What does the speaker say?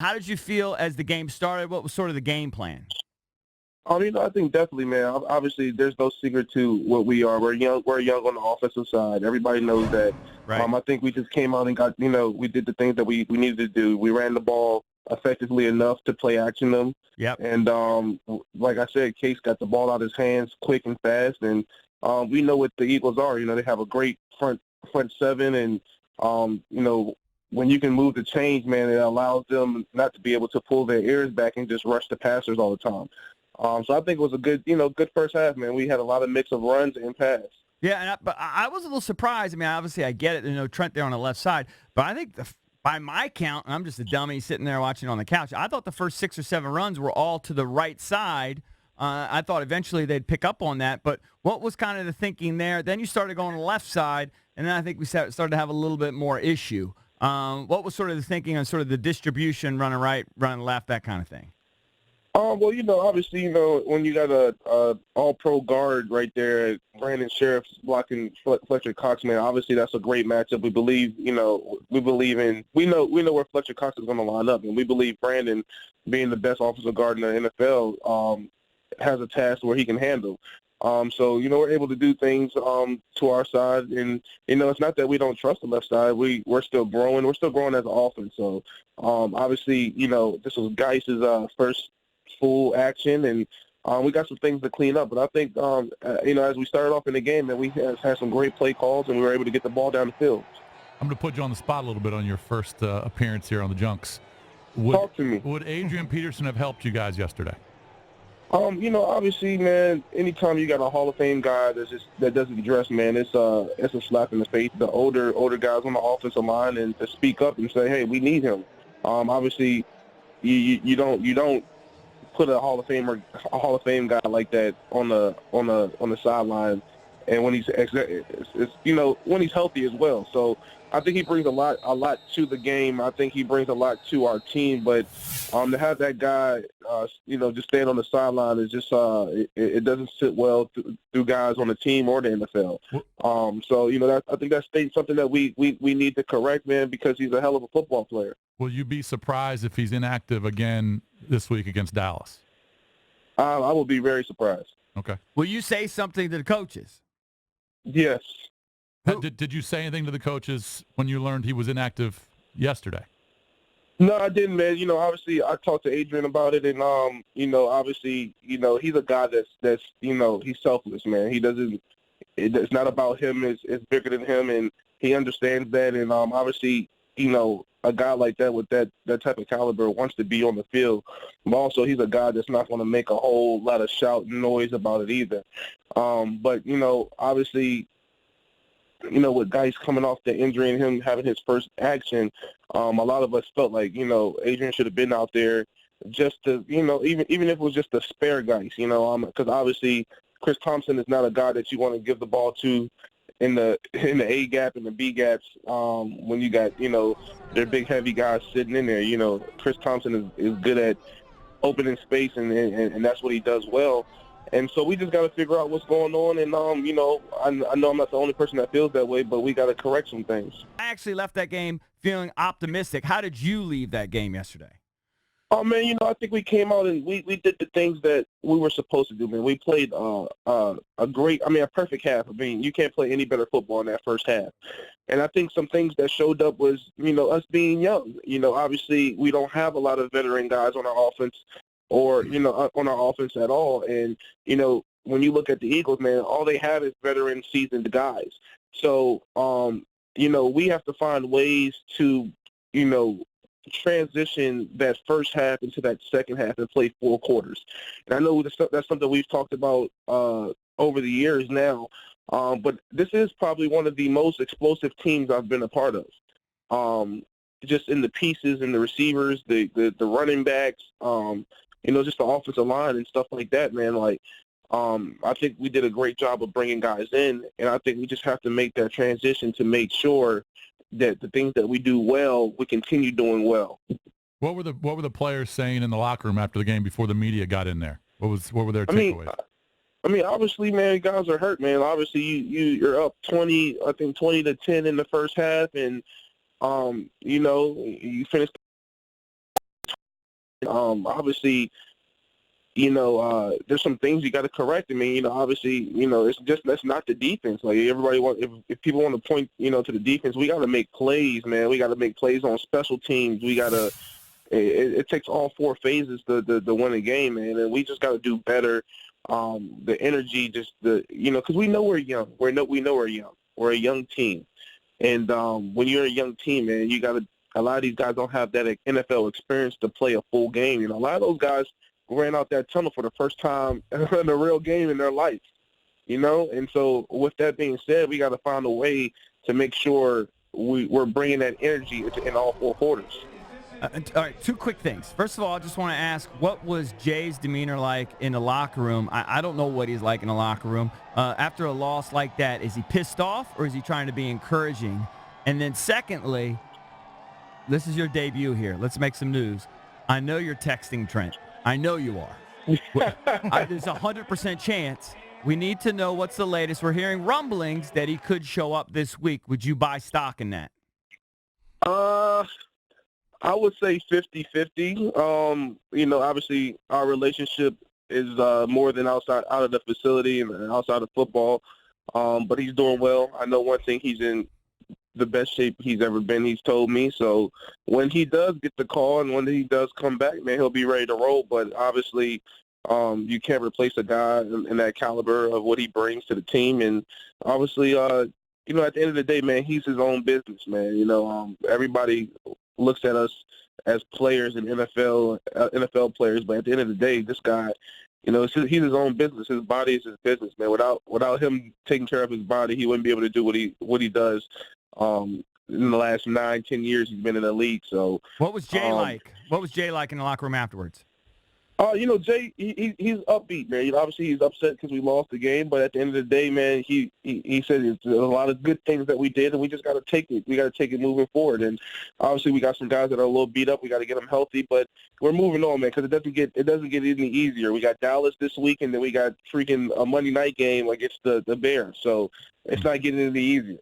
How did you feel as the game started? What was sort of the game plan? I think definitely, man. Obviously, there's no secret to what we are. We're young. We're young on the offensive side. Everybody knows that. Right. I think we just came out and got, we did the things that we needed to do. We ran the ball effectively enough to play action them. Yep. And like I said, Case got the ball out of his hands quick and fast. And we know what the Eagles are. They have a great front seven, and when you can move the chains, man, it allows them not to be able to pull their ears back and just rush the passers all the time. So I think it was a good first half, man. We had a lot of mix of runs and pass. Yeah, but I was a little surprised. I mean, obviously, I get it. There's no Trent there on the left side, but I think by my count, and I'm just a dummy sitting there watching on the couch, I thought the first 6 or 7 runs were all to the right side. I thought eventually they'd pick up on that, but what was kind of the thinking there? Then you started going to the left side, and then I think we started to have a little bit more issue. What was sort of the thinking on sort of the distribution, running right, running left, that kind of thing? Well, obviously, when you got a all-pro guard right there, Brandon Sheriff's blocking Fletcher Cox, man, obviously that's a great matchup. We believe, we know where Fletcher Cox is going to line up, and we believe Brandon, being the best offensive guard in the NFL, has a task where he can handle. So, we're able to do things to our side, and, it's not that we don't trust the left side. We're still growing. We're still growing as an offense. So, obviously, this was Geis's first full action, and we got some things to clean up. But I think, as we started off in the game, that we had some great play calls, and we were able to get the ball down the field. I'm going to put you on the spot a little bit on your first appearance here on the Junks. Talk to me. Would Adrian Peterson have helped you guys yesterday? Obviously, man, anytime you got a Hall of Fame guy that doesn't dress, man, it's a slap in the face. The older guys on the offensive line, and to speak up and say, hey, we need him. Obviously, you don't put a Hall of Fame guy like that on the sideline, and when he's when he's healthy as well. So I think he brings a lot to the game. I think he brings a lot to our team. But to have that guy, just stand on the sideline is just it doesn't sit well through guys on the team or the NFL. So I think that's something that we need to correct, man, because he's a hell of a football player. Will you be surprised if he's inactive again this week against Dallas? I will be very surprised. Okay. Will you say something to the coaches? Yes. Did you say anything to the coaches when you learned he was inactive yesterday? No, I didn't, man. Obviously, I talked to Adrian about it, and obviously, he's a guy that's he's selfless, man. He doesn't. It's not about him. It's bigger than him, and he understands that. And obviously, a guy like that with that type of caliber wants to be on the field. But also, he's a guy that's not going to make a whole lot of shout and noise about it either. But obviously, with guys coming off the injury and him having his first action, a lot of us felt like, Adrian should have been out there just to, even if it was just a spare guys, because obviously Chris Thompson is not a guy that you want to give the ball to in the A gap and the B gaps when you got, their big heavy guys sitting in there. Chris Thompson is good at opening space, and that's what he does well. And so we just got to figure out what's going on. And, I know I'm not the only person that feels that way, but we got to correct some things. I actually left that game feeling optimistic. How did you leave that game yesterday? Oh, man, I think we came out and we did the things that we were supposed to do, man. We played a perfect half. I mean, you can't play any better football in that first half. And I think some things that showed up was, us being young. Obviously we don't have a lot of veteran guys on our offense or, on our offense at all. And, when you look at the Eagles, man, all they have is veteran seasoned guys. So, we have to find ways to, transition that first half into that second half and play 4 quarters. And I know that's something we've talked about over the years now, but this is probably one of the most explosive teams I've been a part of. Just in the pieces and the receivers, the running backs, just the offensive line and stuff like that, man. Like, I think we did a great job of bringing guys in, and I think we just have to make that transition to make sure that the things that we do well, we continue doing well. What were the players saying in the locker room after the game before the media got in there? What were their takeaways? Obviously, man, guys are hurt, man. Obviously, you're up 20-10 in the first half, and you finished Obviously, there's some things you got to correct. I mean, obviously, that's not the defense. Like everybody if people want to point, to the defense, we got to make plays, man. We got to make plays on special teams. We got to. It takes all four phases to win a game, man, and we just got to do better. The energy, because we know we're young. We know we're young. We're a young team, and when you're a young team, man, you got to. A lot of these guys don't have that NFL experience to play a full game. A lot of those guys ran out that tunnel for the first time in a real game in their life, And so with that being said, we got to find a way to make sure we're bringing that energy in all four quarters. All right, two quick things. First of all, I just want to ask, what was Jay's demeanor like in the locker room? I don't know what he's like in the locker room. After a loss like that, is he pissed off or is he trying to be encouraging? And then secondly, this is your debut here. Let's make some news. I know you're texting Trent. I know you are. There's a 100% chance. We need to know what's the latest. We're hearing rumblings that he could show up this week. Would you buy stock in that? I would say 50-50. Obviously our relationship is more than out of the facility and outside of football. But he's doing well. I know one thing, he's in the best shape he's ever been, he's told me. So when he does get the call and when he does come back, man, he'll be ready to roll. But obviously you can't replace a guy in that caliber of what he brings to the team. And obviously, at the end of the day, man, he's his own business, man. Everybody looks at us as players in NFL players, but at the end of the day, this guy, he's his own business. His body is his business, man. Without him taking care of his body, he wouldn't be able to do what he does. In the last 9-10 years, he's been in the league. So, what was Jay like? What was Jay like in the locker room afterwards? Jay, he's upbeat, man. Obviously, he's upset because we lost the game, but at the end of the day, man, he said there's a lot of good things that we did, and we just got to take it. We got to take it moving forward. And obviously, we got some guys that are a little beat up. We got to get them healthy, but we're moving on, man, because it doesn't get any easier. We got Dallas this week, and then we got freaking a Monday night game against the Bears. So it's not getting any easier.